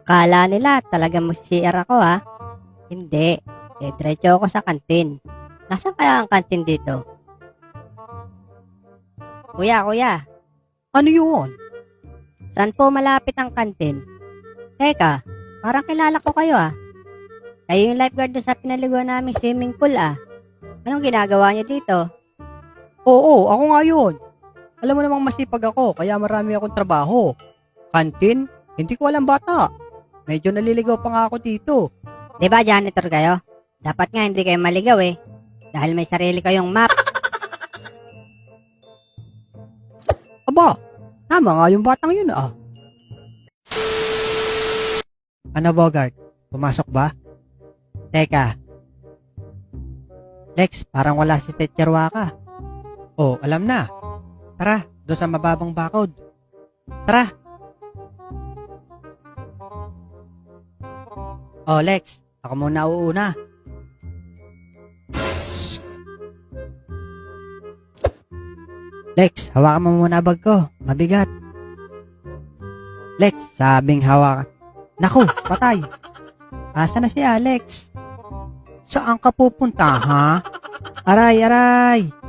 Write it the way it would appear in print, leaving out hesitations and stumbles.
Kala nila talagang mag-CR ako ha. Hindi. Diretso ako sa kantin. Nasaan kaya ang kantin dito? Kuya. Ano yun? Saan po malapit ang kantin? Teka, parang kilala ko kayo ah. Kayo yung lifeguard doon sa pinaliguan naming swimming pool ah. Anong ginagawa niyo dito? Oo, ako nga yun. Alam mo namang masipag ako, kaya marami akong trabaho. Kantin? Hindi ko alam bata. Medyo naliligaw pa nga ako dito. Di ba janitor kayo? Dapat nga hindi kayo maligaw eh. Dahil may sarili kayong map. Aba, tama nga yung batang yun ah. Ano Bogart? Pumasok ba? Teka. Lex, parang wala si Teacher Waka. Oh, alam na. Tara, doon sa mababang bakod. Tara. Oh, Lex, ako muna uuna. Lex, hawakan mo muna bag ko. Mabigat. Lex, sabing hawakan. Naku, patay. Asa na si Alex? Saan ka pupunta, ha? Aray!